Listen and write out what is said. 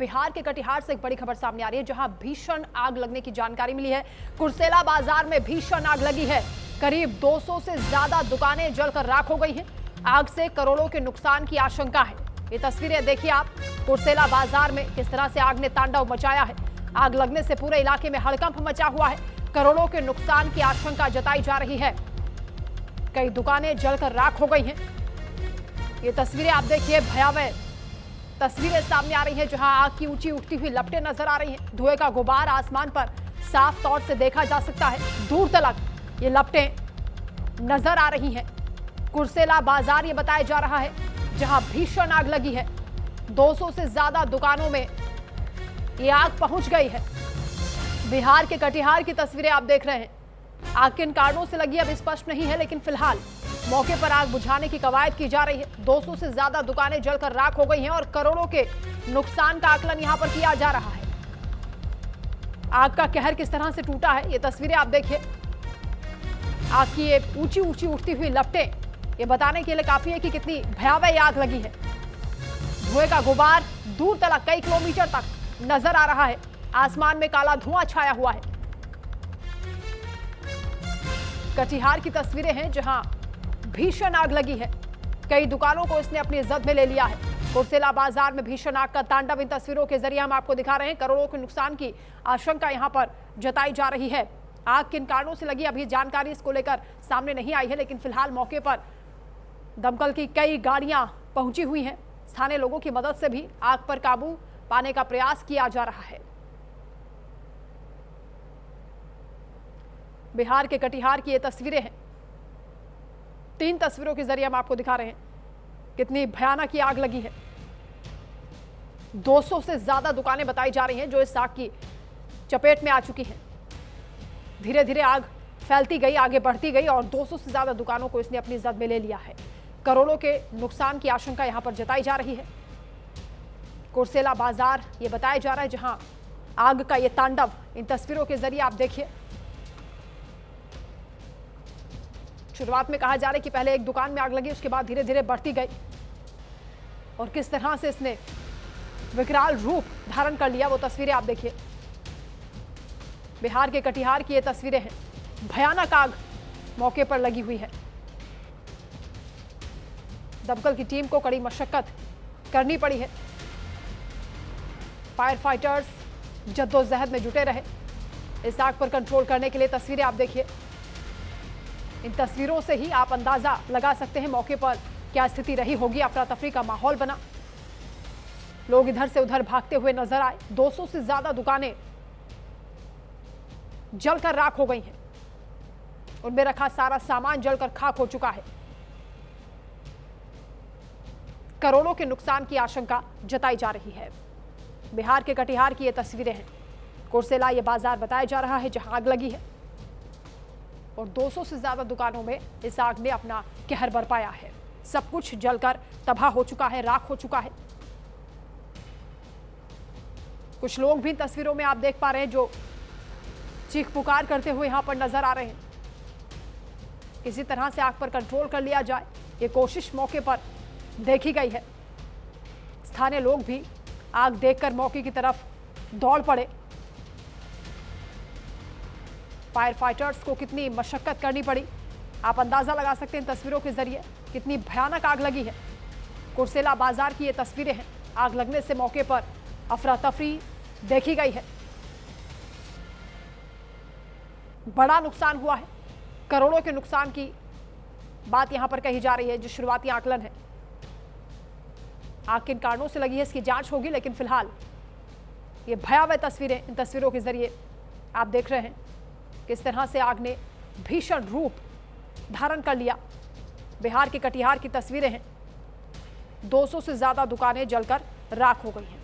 बिहार के कटिहार से एक बड़ी खबर सामने आ रही है, जहां भीषण आग लगने की जानकारी मिली है। कुर्सेला बाजार में भीषण आग लगी है। करीब 200 से ज्यादा दुकानें जलकर राख हो गई हैं। आग से करोड़ों के नुकसान की आशंका है। ये तस्वीरें देखिए आप, कुर्सेला बाजार में किस तरह से आग ने तांडव मचाया है। आग लगने से पूरे इलाके में हड़कंप मचा हुआ है। करोड़ों के नुकसान की आशंका जताई जा रही है। कई दुकानें जलकर राख हो गई हैं। ये तस्वीरें आप देखिए, भयावह तस्वीरें सामने आ रही हैं, जहां आग की ऊंची उठती हुई लपटें नजर आ रही हैं। धुएं का गुबार आसमान पर साफ तौर से देखा जा सकता है। दूर तक ये लपटें नजर आ रही हैं। कुर्सेला बाजार ये बताया जा रहा है, जहां भीषण आग लगी है। 200 से ज्यादा दुकानों में ये आग पहुंच गई है। बिहार के कटिहार की तस्वीरें आप देख रहे हैं। आग किन कारणों से लगी अब स्पष्ट नहीं है, लेकिन फिलहाल मौके पर आग बुझाने की कवायद की जा रही है। 200 से ज्यादा दुकानें जलकर राख हो गई हैं और करोड़ों के नुकसान का आकलन यहां पर किया जा रहा है। आग का कहर किस तरह से टूटा है, ये तस्वीरें आप देखिए। आग की ये ऊंची ऊंची उठती हुई लपटें ये बताने के लिए काफी है कि कितनी भयावह आग लगी है। धुएं का गुबार दूर तक कई किलोमीटर तक नजर आ रहा है। आसमान में काला धुआं छाया हुआ है। कटिहार की तस्वीरें हैं, जहां भीषण आग लगी है। कई दुकानों को इसने अपनी जद में ले लिया है। कुर्सेला बाजार में भीषण आग का तांडव इन तस्वीरों के जरिए हम आपको दिखा रहे हैं। करोड़ों के नुकसान की आशंका यहां पर जताई जा रही है। आग किन कारणों से लगी अभी जानकारी इसको लेकर सामने नहीं आई है, लेकिन फिलहाल मौके पर दमकल की कई गाड़ियां पहुंची हुई हैं। स्थानीय लोगों की मदद से भी आग पर काबू पाने का प्रयास किया जा रहा है। बिहार के कटिहार की ये तस्वीरें हैं। 3 तस्वीरों के जरिए हम आपको दिखा रहे हैं कितनी भयानक ये आग लगी है। 200 से ज्यादा दुकानें बताई जा रही हैं जो इस आग की चपेट में आ चुकी हैं। धीरे धीरे आग फैलती गई, आगे बढ़ती गई और 200 से ज्यादा दुकानों को इसने अपनी जद में ले लिया है। करोड़ों के नुकसान की आशंका यहां पर जताई जा रही है। कुर्सेला बाजार ये बताया जा रहा है, जहां आग का ये तांडव इन तस्वीरों के जरिए आप देखिए। शुरुआत में कहा जा रहा है कि पहले एक दुकान में आग लगी, उसके बाद धीरे धीरे बढ़ती गई और किस तरह से इसने विकराल रूप धारण कर लिया, वो तस्वीरें आप देखिए। बिहार के कटिहार की ये तस्वीरें हैं। भयानक आग मौके पर लगी हुई है। दमकल की टीम को कड़ी मशक्कत करनी पड़ी है। फायर फाइटर्स जद्दोजहद में जुटे रहे इस आग पर कंट्रोल करने के लिए। तस्वीरें आप देखिए। इन तस्वीरों से ही आप अंदाजा लगा सकते हैं मौके पर क्या स्थिति रही होगी। अफरा तफरी का माहौल बना, लोग इधर से उधर भागते हुए नजर आए। 200 से ज्यादा दुकानें जलकर राख हो गई हैं। उनमें रखा सारा सामान जलकर खाक हो चुका है। करोड़ों के नुकसान की आशंका जताई जा रही है। बिहार के कटिहार की ये तस्वीरें हैं। कुर्सेला ये बाजार बताया जा रहा है, जहां आग लगी है और 200 से ज्यादा दुकानों में इस आग ने अपना कहर बरपाया है। सब कुछ जलकर तबाह हो चुका है, राख हो चुका है। कुछ लोग भी तस्वीरों में आप देख पा रहे हैं जो चीख पुकार करते हुए यहां पर नजर आ रहे हैं। किसी तरह से आग पर कंट्रोल कर लिया जाए, ये कोशिश मौके पर देखी गई है। स्थानीय लोग भी आग देखकर मौके की तरफ दौड़ पड़े। फायर फाइटर्स को कितनी मशक्कत करनी पड़ी, आप अंदाजा लगा सकते हैं इन तस्वीरों के जरिए कितनी भयानक आग लगी है। कुर्सेला बाजार की ये तस्वीरें हैं। आग लगने से मौके पर अफरा तफरी देखी गई है। बड़ा नुकसान हुआ है। करोड़ों के नुकसान की बात यहां पर कही जा रही है। जो शुरुआती आकलन है, आग किन कारणों से लगी है इसकी जांच होगी, लेकिन फिलहाल ये भयावह तस्वीरें इन तस्वीरों के जरिए आप देख रहे हैं किस तरह से आग ने भीषण रूप धारण कर लिया। बिहार के कटिहार की तस्वीरें हैं। 200 से ज्यादा दुकानें जलकर राख हो गई हैं।